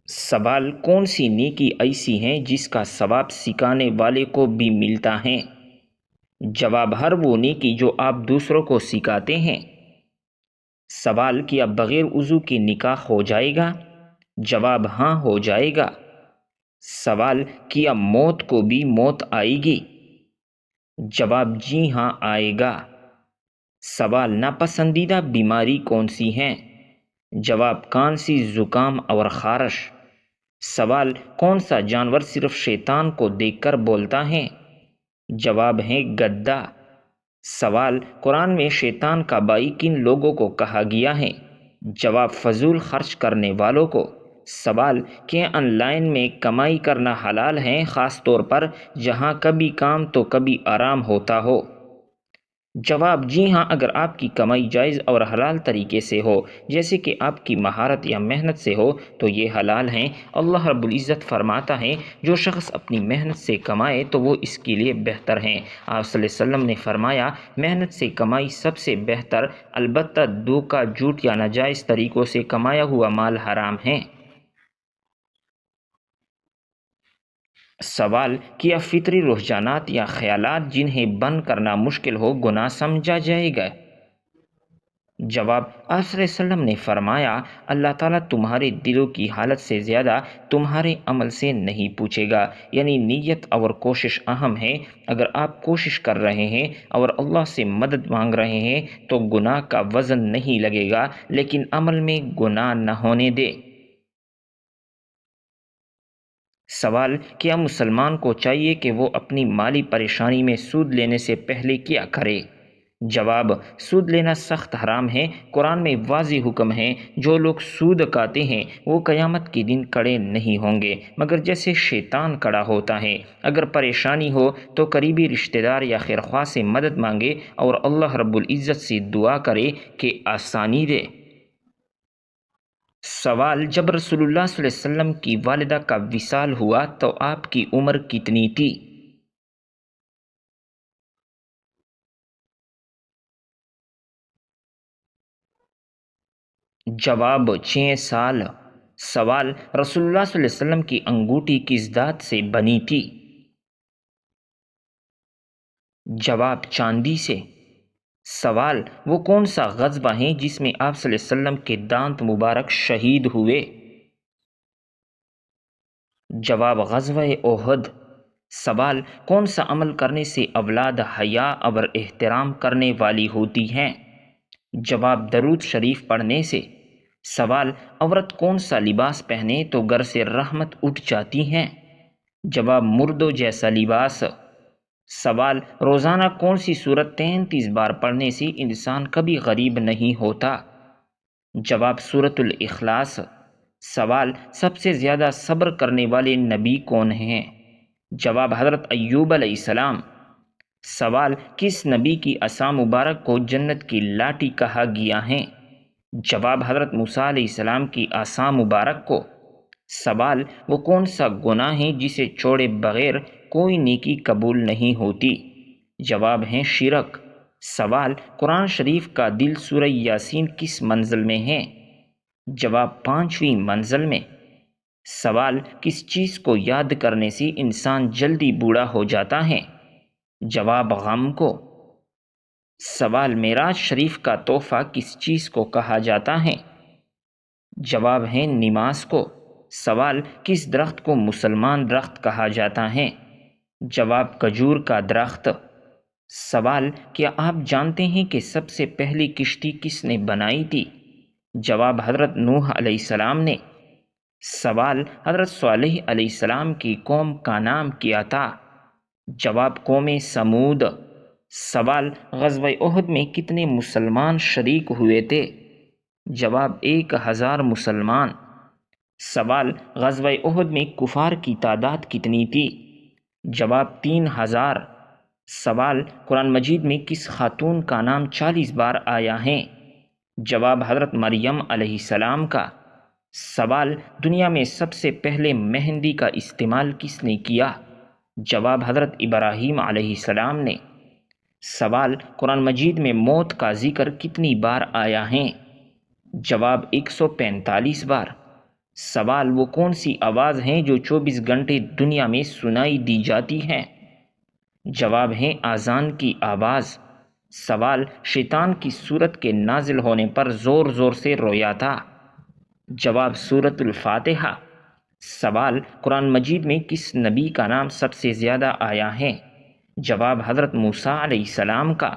سوال: کون سی نیکی ایسی ہیں جس کا ثواب سکھانے والے کو بھی ملتا ہے؟ جواب: ہر وہ نیکی جو آپ دوسروں کو سکھاتے ہیں۔ سوال: کیا بغیر وضو کے نکاح ہو جائے گا؟ جواب: ہاں، ہو جائے گا۔ سوال: کیا موت کو بھی موت آئے گی؟ جواب: جی ہاں، آئے گا۔ سوال: ناپسندیدہ بیماری کون سی ہیں؟ جواب: کھانسی، زکام اور خارش۔ سوال: کون سا جانور صرف شیطان کو دیکھ کر بولتا ہے؟ جواب ہے گدھا۔ سوال: قرآن میں شیطان کا بھائی کن لوگوں کو کہا گیا ہے؟ جواب: فضول خرچ کرنے والوں کو۔ سوال: کیا آن لائن میں کمائی کرنا حلال ہے، خاص طور پر جہاں کبھی کام تو کبھی آرام ہوتا ہو؟ جواب: جی ہاں، اگر آپ کی کمائی جائز اور حلال طریقے سے ہو، جیسے کہ آپ کی مہارت یا محنت سے ہو، تو یہ حلال ہیں۔ اللہ رب العزت فرماتا ہے، جو شخص اپنی محنت سے کمائے تو وہ اس کے لیے بہتر ہیں۔ آپ صلی اللہ علیہ وسلم نے فرمایا، محنت سے کمائی سب سے بہتر، البتہ دھوکہ، جھوٹ یا ناجائز طریقوں سے کمایا ہوا مال حرام ہے۔ سوال: کیا فطری رجحانات یا خیالات جنہیں بند کرنا مشکل ہو گناہ سمجھا جائے گا؟ جواب: آپ صلی اللہ علیہ وسلم نے فرمایا، اللہ تعالیٰ تمہارے دلوں کی حالت سے زیادہ تمہارے عمل سے نہیں پوچھے گا، یعنی نیت اور کوشش اہم ہے۔ اگر آپ کوشش کر رہے ہیں اور اللہ سے مدد مانگ رہے ہیں تو گناہ کا وزن نہیں لگے گا، لیکن عمل میں گناہ نہ ہونے دے۔ سوال: کیا مسلمان کو چاہیے کہ وہ اپنی مالی پریشانی میں سود لینے سے پہلے کیا کرے؟ جواب: سود لینا سخت حرام ہے۔ قرآن میں واضح حکم ہے، جو لوگ سود کھاتے ہیں وہ قیامت کے دن کھڑے نہیں ہوں گے مگر جیسے شیطان کھڑا ہوتا ہے۔ اگر پریشانی ہو تو قریبی رشتہ دار یا خیرخواہ سے مدد مانگے اور اللہ رب العزت سے دعا کرے کہ آسانی دے۔ سوال: جب رسول اللہ صلی اللہ علیہ وسلم کی والدہ کا وصال ہوا تو آپ کی عمر کتنی تھی؟ جواب: 6 سال۔ سوال: رسول اللہ صلی اللہ علیہ وسلم کی انگوٹھی کس دھات سے بنی تھی؟ جواب: چاندی سے۔ سوال: وہ کون سا غزوہ ہے جس میں آپ صلی اللہ علیہ وسلم کے دانت مبارک شہید ہوئے؟ جواب: غزوہ احد۔ سوال: کون سا عمل کرنے سے اولاد حیا اور احترام کرنے والی ہوتی ہیں؟ جواب: درود شریف پڑھنے سے۔ سوال: عورت کون سا لباس پہنے تو گھر سے رحمت اٹھ جاتی ہیں؟ جواب: مردوں جیسا لباس۔ سوال: روزانہ کون سی سورت 33 بار پڑھنے سے انسان کبھی غریب نہیں ہوتا؟ جواب: سورۃ الاخلاص۔ سوال: سب سے زیادہ صبر کرنے والے نبی کون ہیں؟ جواب: حضرت ایوب علیہ السلام۔ سوال: کس نبی کی عصا مبارک کو جنت کی لاٹھی کہا گیا ہے؟ جواب: حضرت موسیٰ علیہ السلام کی عصا مبارک کو۔ سوال: وہ کون سا گناہ ہے جسے چھوڑے بغیر کوئی نیکی قبول نہیں ہوتی؟ جواب ہے شرک۔ سوال: قرآن شریف کا دل سورہ یاسین کس منزل میں ہے؟ جواب: 5ویں منزل میں۔ سوال: کس چیز کو یاد کرنے سے انسان جلدی بوڑھا ہو جاتا ہے؟ جواب: غم کو۔ سوال: معراج شریف کا تحفہ کس چیز کو کہا جاتا ہے؟ جواب ہے نماز کو۔ سوال: کس درخت کو مسلمان درخت کہا جاتا ہے؟ جواب: کھجور کا درخت۔ سوال: کیا آپ جانتے ہیں کہ سب سے پہلی کشتی کس نے بنائی تھی؟ جواب: حضرت نوح علیہ السلام نے۔ سوال: حضرت صالح علیہ السلام کی قوم کا نام کیا تھا؟ جواب: قوم سمود۔ سوال: غزوہ احد میں کتنے مسلمان شریک ہوئے تھے؟ جواب: 1000 مسلمان۔ سوال: غزوہ احد میں کفار کی تعداد کتنی تھی؟ جواب: 3000۔ سوال: قرآن مجید میں کس خاتون کا نام 40 بار آیا ہے؟ جواب: حضرت مریم علیہ السلام کا۔ سوال: دنیا میں سب سے پہلے مہندی کا استعمال کس نے کیا؟ جواب: حضرت ابراہیم علیہ السلام نے۔ سوال: قرآن مجید میں موت کا ذکر کتنی بار آیا ہے؟ جواب: 145 بار۔ سوال وہ کون سی آواز ہیں جو 24 گھنٹے دنیا میں سنائی دی جاتی ہیں؟ جواب ہے اذان کی آواز۔ سوال شیطان کی صورت کے نازل ہونے پر زور زور سے رویا تھا۔ جواب سورۃ الفاتحہ۔ سوال قرآن مجید میں کس نبی کا نام سب سے زیادہ آیا ہے؟ جواب حضرت موسیٰ علیہ السلام کا۔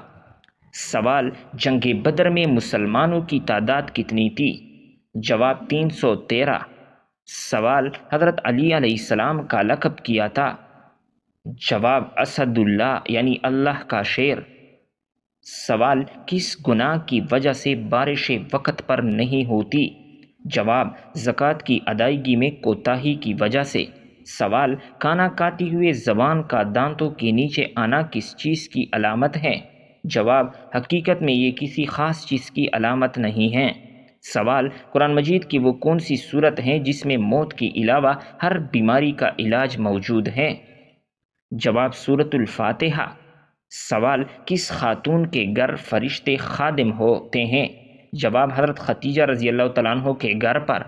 سوال جنگ بدر میں مسلمانوں کی تعداد کتنی تھی؟ جواب 313۔ سوال حضرت علی علیہ السلام کا لقب کیا تھا؟ جواب اسد اللہ یعنی اللہ کا شیر۔ سوال کس گناہ کی وجہ سے بارشیں وقت پر نہیں ہوتی؟ جواب زکوٰۃ کی ادائیگی میں کوتاہی کی وجہ سے۔ سوال کھانا کھاتے ہوئے زبان کا دانتوں کے نیچے آنا کس چیز کی علامت ہے؟ جواب حقیقت میں یہ کسی خاص چیز کی علامت نہیں ہے۔ سوال قرآن مجید کی وہ کون سی صورت ہے جس میں موت کے علاوہ ہر بیماری کا علاج موجود ہے؟ جواب سورۃ الفاتحہ۔ سوال کس خاتون کے گھر فرشتے خادم ہوتے ہیں؟ جواب حضرت خدیجہ رضی اللہ تعالیٰ عنہ کے گھر پر۔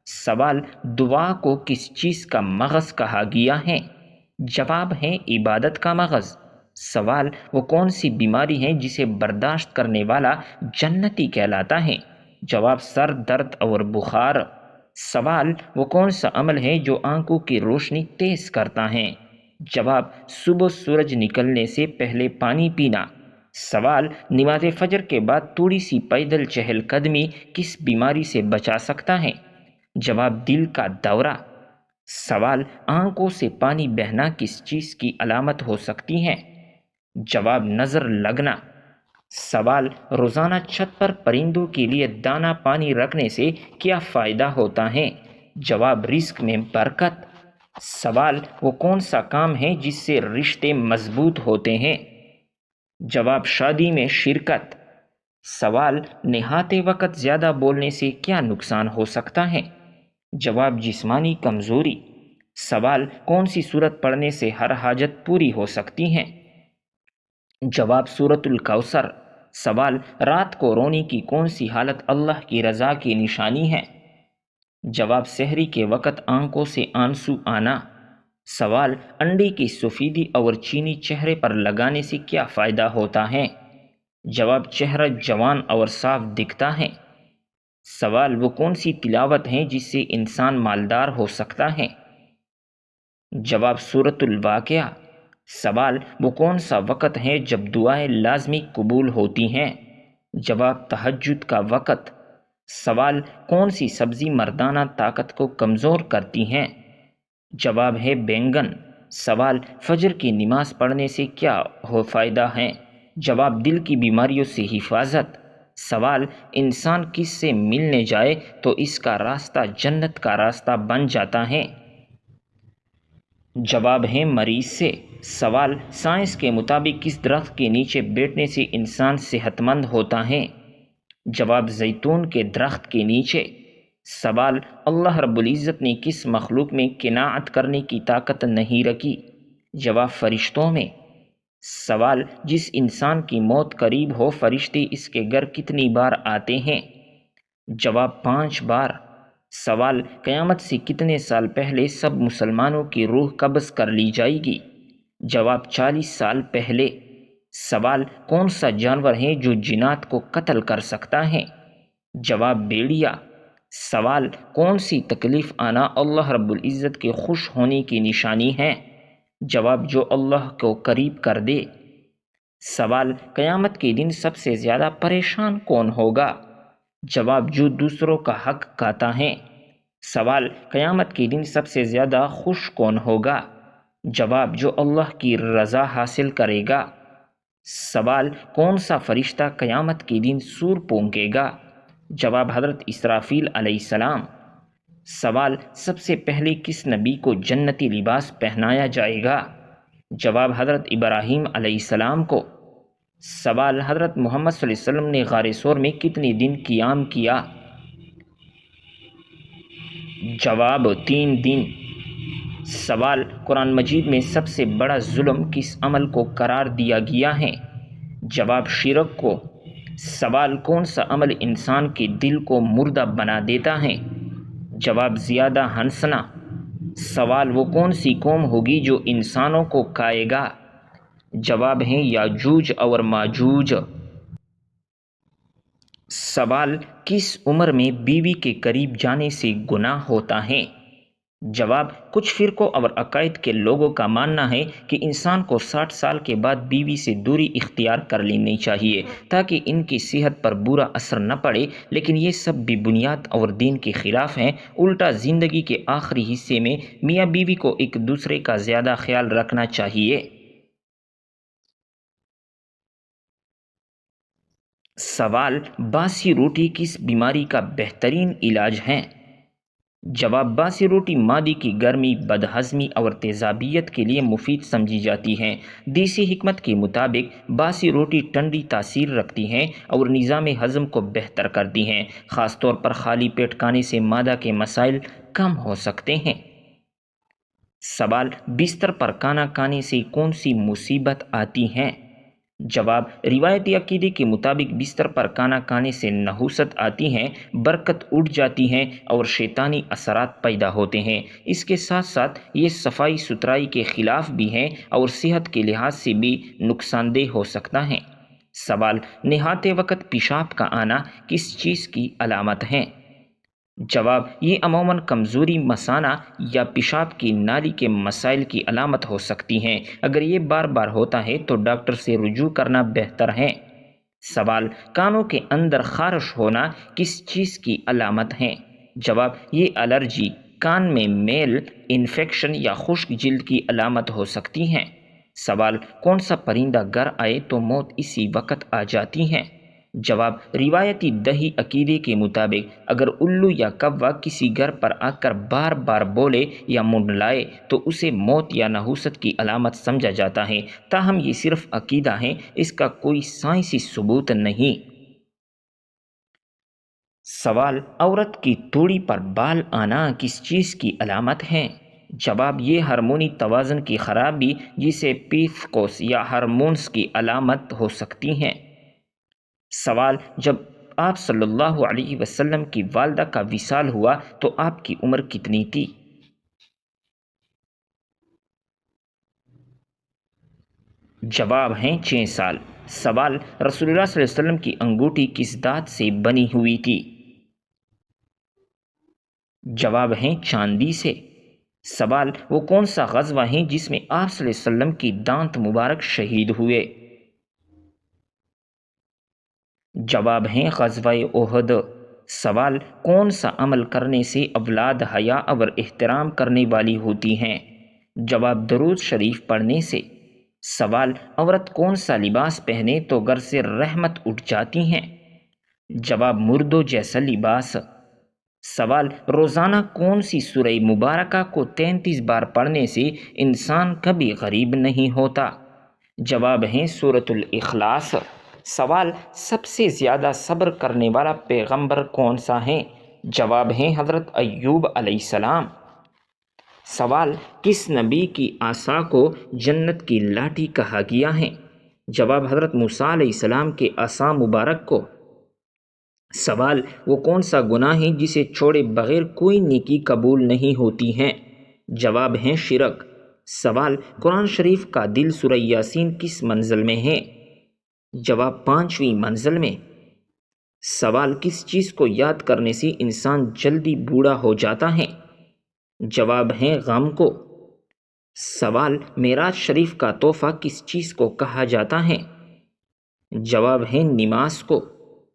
سوال دعا کو کس چیز کا مغز کہا گیا ہے؟ جواب ہے عبادت کا مغز۔ سوال وہ کون سی بیماری ہے جسے برداشت کرنے والا جنتی کہلاتا ہے؟ جواب سر درد اور بخار۔ سوال وہ کون سا عمل ہے جو آنکھوں کی روشنی تیز کرتا ہے؟ جواب صبح سورج نکلنے سے پہلے پانی پینا۔ سوال نماز فجر کے بعد تھوڑی سی پیدل چہل قدمی کس بیماری سے بچا سکتا ہے؟ جواب دل کا دورہ۔ سوال آنکھوں سے پانی بہنا کس چیز کی علامت ہو سکتی ہے؟ جواب نظر لگنا۔ سوال روزانہ چھت پر پرندوں کے لیے دانہ پانی رکھنے سے کیا فائدہ ہوتا ہے؟ جواب رزق میں برکت۔ سوال وہ کون سا کام ہے جس سے رشتے مضبوط ہوتے ہیں؟ جواب شادی میں شرکت۔ سوال نہاتے وقت زیادہ بولنے سے کیا نقصان ہو سکتا ہے؟ جواب جسمانی کمزوری۔ سوال کون سی سورت پڑھنے سے ہر حاجت پوری ہو سکتی ہے؟ جواب سورۃ الکوثر۔ سوال رات کو رونے کی کون سی حالت اللہ کی رضا کی نشانی ہے؟ جواب سحری کے وقت آنکھوں سے آنسو آنا۔ سوال انڈے کی سفیدی اور چینی چہرے پر لگانے سے کیا فائدہ ہوتا ہے؟ جواب چہرہ جوان اور صاف دکھتا ہے۔ سوال وہ کون سی تلاوت ہے جس سے انسان مالدار ہو سکتا ہے؟ جواب سورۃ الواقعہ۔ سوال وہ کون سا وقت ہے جب دعائیں لازمی قبول ہوتی ہیں؟ جواب تہجد کا وقت۔ سوال کون سی سبزی مردانہ طاقت کو کمزور کرتی ہیں؟ جواب ہے بینگن۔ سوال فجر کی نماز پڑھنے سے کیا فائدہ ہے؟ جواب دل کی بیماریوں سے حفاظت۔ سوال انسان کس سے ملنے جائے تو اس کا راستہ جنت کا راستہ بن جاتا ہے؟ جواب ہے مریض سے۔ سوال سائنس کے مطابق کس درخت کے نیچے بیٹھنے سے انسان صحت مند ہوتا ہے؟ جواب زیتون کے درخت کے نیچے۔ سوال اللہ رب العزت نے کس مخلوق میں قناعت کرنے کی طاقت نہیں رکھی؟ جواب فرشتوں میں۔ سوال جس انسان کی موت قریب ہو فرشتے اس کے گھر کتنی بار آتے ہیں؟ جواب 5 بار۔ سوال قیامت سے کتنے سال پہلے سب مسلمانوں کی روح قبض کر لی جائے گی؟ جواب 40 سال پہلے۔ سوال کون سا جانور ہے جو جنات کو قتل کر سکتا ہے؟ جواب بھیڑیا۔ سوال کون سی تکلیف آنا اللہ رب العزت کے خوش ہونے کی نشانی ہے؟ جواب جو اللہ کو قریب کر دے۔ سوال قیامت کے دن سب سے زیادہ پریشان کون ہوگا؟ جواب جو دوسروں کا حق کھاتا ہے۔ سوال قیامت کے دن سب سے زیادہ خوش کون ہوگا؟ جواب جو اللہ کی رضا حاصل کرے گا۔ سوال کون سا فرشتہ قیامت کے دن سور پھونکے گا؟ جواب حضرت اسرافیل علیہ السلام۔ سوال سب سے پہلے کس نبی کو جنتی لباس پہنایا جائے گا؟ جواب حضرت ابراہیم علیہ السلام کو۔ سوال حضرت محمد صلی اللہ علیہ وسلم نے غار ثور میں کتنے دن قیام کیا؟ جواب 3 دن۔ سوال قرآن مجید میں سب سے بڑا ظلم کس عمل کو قرار دیا گیا ہے؟ جواب شرک کو۔ سوال کون سا عمل انسان کے دل کو مردہ بنا دیتا ہے؟ جواب زیادہ ہنسنا۔ سوال وہ کون سی قوم ہوگی جو انسانوں کو کھائے گا؟ جواب ہیں یاجوج اور ماجوج۔ سوال کس عمر میں بیوی کے قریب جانے سے گناہ ہوتا ہے؟ جواب کچھ فرقوں اور عقائد کے لوگوں کا ماننا ہے کہ انسان کو 60 سال کے بعد بیوی سے دوری اختیار کر لینی چاہیے تاکہ ان کی صحت پر برا اثر نہ پڑے، لیکن یہ سب بھی بنیاد اور دین کے خلاف ہیں۔ الٹا زندگی کے آخری حصے میں میاں بیوی کو ایک دوسرے کا زیادہ خیال رکھنا چاہیے۔ سوال باسی روٹی کس بیماری کا بہترین علاج ہے؟ جواب باسی روٹی معدے کی گرمی، بدہضمی اور تیزابیت کے لیے مفید سمجھی جاتی ہیں۔ دیسی حکمت کے مطابق باسی روٹی ٹھنڈی تاثیر رکھتی ہیں اور نظام ہضم کو بہتر کرتی ہیں، خاص طور پر خالی پیٹ کھانے سے معدہ کے مسائل کم ہو سکتے ہیں۔ سوال بستر پر کھانا کھانے سے کون سی مصیبت آتی ہے؟ جواب روایتی عقیدے کے مطابق بستر پر کھانا کھانے سے نحوست آتی ہیں، برکت اٹھ جاتی ہیں اور شیطانی اثرات پیدا ہوتے ہیں۔ اس کے ساتھ ساتھ یہ صفائی ستھرائی کے خلاف بھی ہیں اور صحت کے لحاظ سے بھی نقصان دہ ہو سکتا ہے۔ سوال نہاتے وقت پیشاب کا آنا کس چیز کی علامت ہے؟ جواب یہ عموماً کمزوری، مثانہ یا پیشاب کی نالی کے مسائل کی علامت ہو سکتی ہیں۔ اگر یہ بار بار ہوتا ہے تو ڈاکٹر سے رجوع کرنا بہتر ہے۔ سوال کانوں کے اندر خارش ہونا کس چیز کی علامت ہے؟ جواب یہ الرجی، کان میں میل، انفیکشن یا خشک جلد کی علامت ہو سکتی ہیں۔ سوال کون سا پرندہ گھر آئے تو موت اسی وقت آ جاتی ہے؟ جواب روایتی دہی عقیدے کے مطابق اگر الو یا کوہ کسی گھر پر آ کر بار بار بولے یا منڈلائے تو اسے موت یا نحوست کی علامت سمجھا جاتا ہے، تاہم یہ صرف عقیدہ ہے، اس کا کوئی سائنسی ثبوت نہیں۔ سوال عورت کی توڑی پر بال آنا کس چیز کی علامت ہے؟ جواب یہ ہارمونی توازن کی خرابی، جسے PCOS یا ہارمونز کی علامت ہو سکتی ہے۔ سوال جب آپ صلی اللہ علیہ وسلم کی والدہ کا وصال ہوا تو آپ کی عمر کتنی تھی؟ جواب ہیں 6 سال۔ سوال رسول اللہ صلی اللہ علیہ وسلم کی انگوٹھی کس دھات سے بنی ہوئی تھی؟ جواب ہیں چاندی سے۔ سوال وہ کون سا غزوہ ہے جس میں آپ صلی اللہ علیہ وسلم کی دانت مبارک شہید ہوئے؟ جواب ہیں غزوہ احد۔ سوال کون سا عمل کرنے سے اولاد حیا اور احترام کرنے والی ہوتی ہیں؟ جواب درود شریف پڑھنے سے۔ سوال عورت کون سا لباس پہنے تو گھر سے رحمت اٹھ جاتی ہیں؟ جواب مردوں جیسا لباس۔ سوال روزانہ کون سی سورہ مبارکہ کو 33 بار پڑھنے سے انسان کبھی غریب نہیں ہوتا؟ جواب ہیں سورۃ الاخلاص۔ سوال سب سے زیادہ صبر کرنے والا پیغمبر کون سا ہے؟ جواب ہیں حضرت ایوب علیہ السلام۔ سوال کس نبی کی عصا کو جنت کی لاٹھی کہا گیا ہے؟ جواب حضرت موسیٰ علیہ السلام کے عصا مبارک کو۔ سوال وہ کون سا گناہ ہے جسے چھوڑے بغیر کوئی نیکی قبول نہیں ہوتی ہے؟ جواب ہیں شرک۔ سوال قرآن شریف کا دل سورہ یاسین کس منزل میں ہے؟ جواب 5ویں منزل میں۔ سوال کس چیز کو یاد کرنے سے انسان جلدی بوڑھا ہو جاتا ہے؟ جواب ہیں غم کو۔ سوال معراج شریف کا تحفہ کس چیز کو کہا جاتا ہے؟ جواب ہے نماز کو۔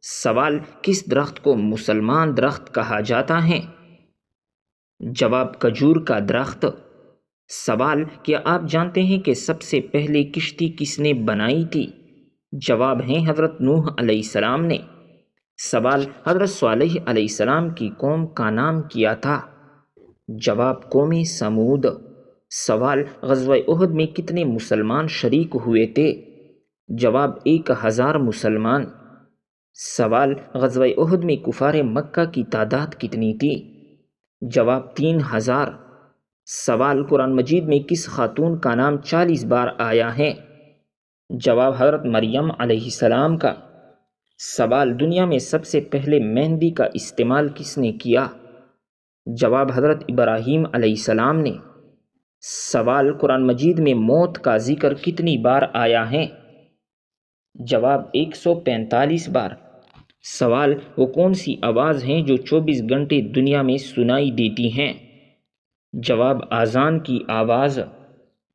سوال کس درخت کو مسلمان درخت کہا جاتا ہے؟ جواب کھجور کا درخت۔ سوال کیا آپ جانتے ہیں کہ سب سے پہلے کشتی کس نے بنائی تھی؟ جواب ہیں حضرت نوح علیہ السلام نے۔ سوال حضرت صالح علیہ السلام کی قوم کا نام کیا تھا؟ جواب قوم سمود۔ سوال غزوہ احد میں کتنے مسلمان شریک ہوئے تھے؟ جواب 1000 مسلمان۔ سوال غزوہ احد میں کفار مکہ کی تعداد کتنی تھی؟ جواب 3000۔ سوال قرآن مجید میں کس خاتون کا نام 40 بار آیا ہے؟ جواب حضرت مریم علیہ السلام کا۔ سوال دنیا میں سب سے پہلے مہندی کا استعمال کس نے کیا؟ جواب حضرت ابراہیم علیہ السلام نے۔ سوال قرآن مجید میں موت کا ذکر کتنی بار آیا ہے؟ جواب 145 بار۔ سوال وہ کون سی آواز ہیں جو 24 گھنٹے دنیا میں سنائی دیتی ہیں؟ جواب اذان کی آواز۔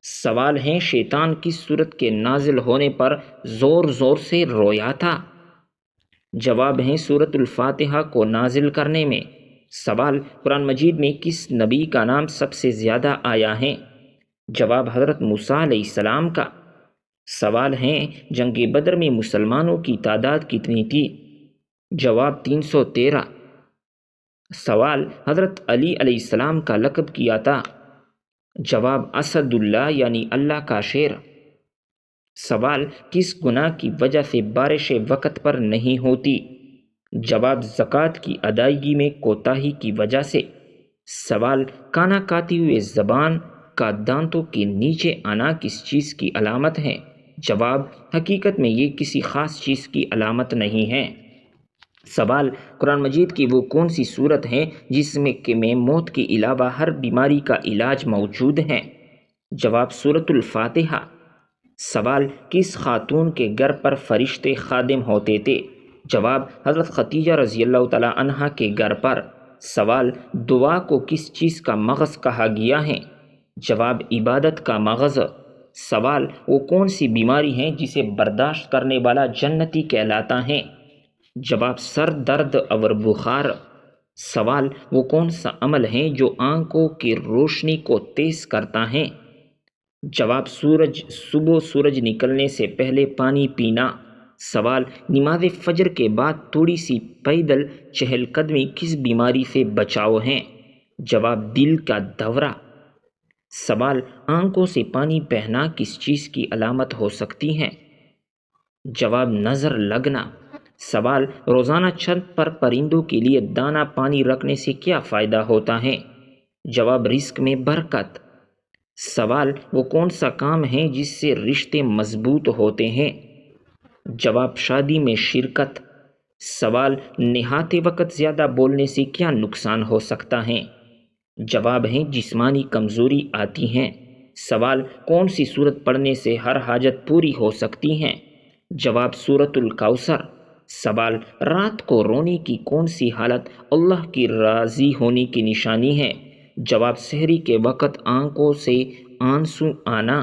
سوال ہیں شیطان کس سورت کے نازل ہونے پر زور زور سے رویا تھا؟ جواب ہیں سورت الفاتحہ کو نازل کرنے میں۔ سوال قرآن مجید میں کس نبی کا نام سب سے زیادہ آیا ہے؟ جواب حضرت موسیٰ علیہ السلام کا۔ سوال ہیں جنگ بدر میں مسلمانوں کی تعداد کتنی تھی؟ جواب 313۔ سوال حضرت علی علیہ السلام کا لقب کیا تھا؟ جواب اسد اللہ یعنی اللہ کا شیر۔ سوال کس گناہ کی وجہ سے بارش وقت پر نہیں ہوتی؟ جواب زکوٰۃ کی ادائیگی میں کوتاہی کی وجہ سے۔ سوال کانا کاتی ہوئے زبان کا دانتوں کے نیچے آنا کس چیز کی علامت ہے؟ جواب حقیقت میں یہ کسی خاص چیز کی علامت نہیں ہے۔ سوال قرآن مجید کی وہ کون سی صورت ہے جس میں موت کے علاوہ ہر بیماری کا علاج موجود ہے؟ جواب سورۃ الفاتحہ۔ سوال کس خاتون کے گھر پر فرشتے خادم ہوتے تھے؟ جواب حضرت خدیجہ رضی اللہ تعالی عنہا کے گھر پر۔ سوال دعا کو کس چیز کا مغز کہا گیا ہے؟ جواب عبادت کا مغز۔ سوال وہ کون سی بیماری ہے جسے برداشت کرنے والا جنتی کہلاتا ہے؟ جواب سر درد اور بخار۔ سوال وہ کون سا عمل ہے جو آنکھوں کی روشنی کو تیز کرتا ہے؟ جواب صبح سورج نکلنے سے پہلے پانی پینا۔ سوال نماز فجر کے بعد تھوڑی سی پیدل چہل قدمی کس بیماری سے بچاؤ ہے؟ جواب دل کا دورہ۔ سوال آنکھوں سے پانی بہنا کس چیز کی علامت ہو سکتی ہے؟ جواب نظر لگنا۔ سوال روزانہ چھت پر پرندوں کے لیے دانہ پانی رکھنے سے کیا فائدہ ہوتا ہے؟ جواب رزق میں برکت۔ سوال وہ کون سا کام ہے جس سے رشتے مضبوط ہوتے ہیں؟ جواب شادی میں شرکت۔ سوال نہاتے وقت زیادہ بولنے سے کیا نقصان ہو سکتا ہے؟ جواب ہے جسمانی کمزوری آتی ہے۔ سوال کون سی سورت پڑھنے سے ہر حاجت پوری ہو سکتی ہے؟ جواب سورۃ الکوثر۔ سوال رات کو رونے کی کون سی حالت اللہ کی راضی ہونے کی نشانی ہے؟ جواب سحری کے وقت آنکھوں سے آنسو آنا۔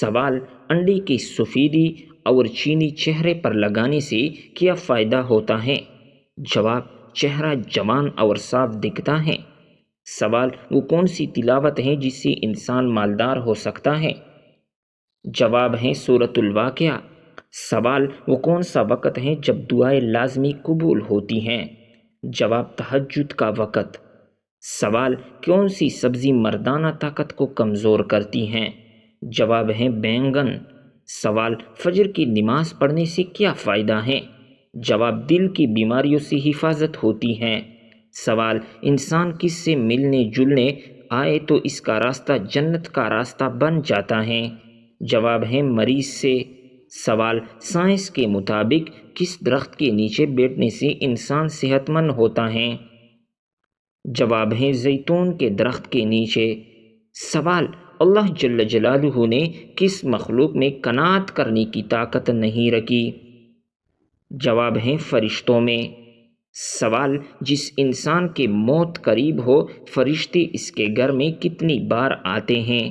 سوال انڈے کی سفیدی اور چینی چہرے پر لگانے سے کیا فائدہ ہوتا ہے؟ جواب چہرہ جوان اور صاف دکھتا ہے۔ سوال وہ کون سی تلاوت ہے جس سے انسان مالدار ہو سکتا ہے؟ جواب ہے سورۃ الواقعہ۔ سوال وہ کون سا وقت ہے جب دعائیں لازمی قبول ہوتی ہیں؟ جواب تہجد کا وقت۔ سوال کون سی سبزی مردانہ طاقت کو کمزور کرتی ہیں؟ جواب ہے بینگن۔ سوال فجر کی نماز پڑھنے سے کیا فائدہ ہے؟ جواب دل کی بیماریوں سے حفاظت ہوتی ہے۔ سوال انسان کس سے ملنے جلنے آئے تو اس کا راستہ جنت کا راستہ بن جاتا ہے؟ جواب ہے مریض سے۔ سوال سائنس کے مطابق کس درخت کے نیچے بیٹھنے سے انسان صحت مند ہوتا ہے؟ جواب ہے زیتون کے درخت کے نیچے۔ سوال اللہ جل جلالہ نے کس مخلوق میں قناعت کرنے کی طاقت نہیں رکھی؟ جواب ہے فرشتوں میں۔ سوال جس انسان کے موت قریب ہو فرشتے اس کے گھر میں کتنی بار آتے ہیں؟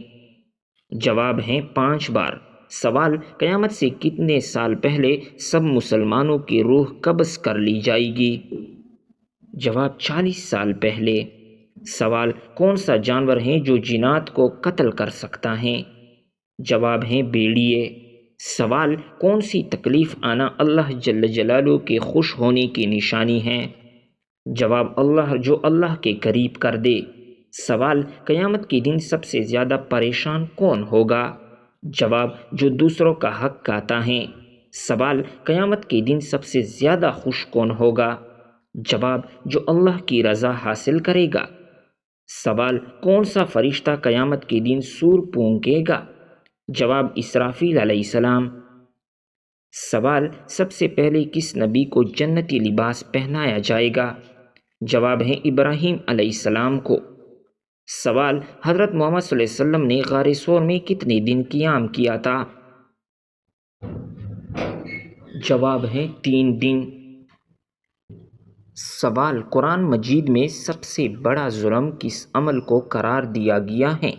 جواب ہے 5 بار۔ سوال قیامت سے کتنے سال پہلے سب مسلمانوں کی روح قبض کر لی جائے گی؟ جواب 40 سال پہلے۔ سوال کون سا جانور ہے جو جنات کو قتل کر سکتا ہے؟ جواب ہے بھیڑیے۔ سوال کون سی تکلیف آنا اللہ جل جلالہ کے خوش ہونے کی نشانی ہے؟ جواب اللہ کے قریب کر دے۔ سوال قیامت کے دن سب سے زیادہ پریشان کون ہوگا؟ جواب جو دوسروں کا حق کھاتا ہے۔ سوال قیامت کے دن سب سے زیادہ خوش کون ہوگا؟ جواب جو اللہ کی رضا حاصل کرے گا۔ سوال کون سا فرشتہ قیامت کے دن سور پھونکے گا؟ جواب اسرافیل علیہ السلام۔ سوال سب سے پہلے کس نبی کو جنتی لباس پہنایا جائے گا؟ جواب ہے ابراہیم علیہ السلام کو۔ سوال، حضرت محمد صلی اللہ علیہ وسلم نے غار ثور میں کتنے دن قیام کیا تھا؟ جواب ہے 3 دن۔ سوال، قرآن مجید میں سب سے بڑا ظلم کس عمل کو قرار دیا گیا ہے؟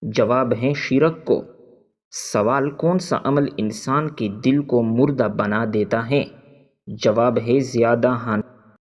جواب ہے شرک کو۔ سوال، کون سا عمل انسان کے دل کو مردہ بنا دیتا ہے؟ جواب ہے زیادہ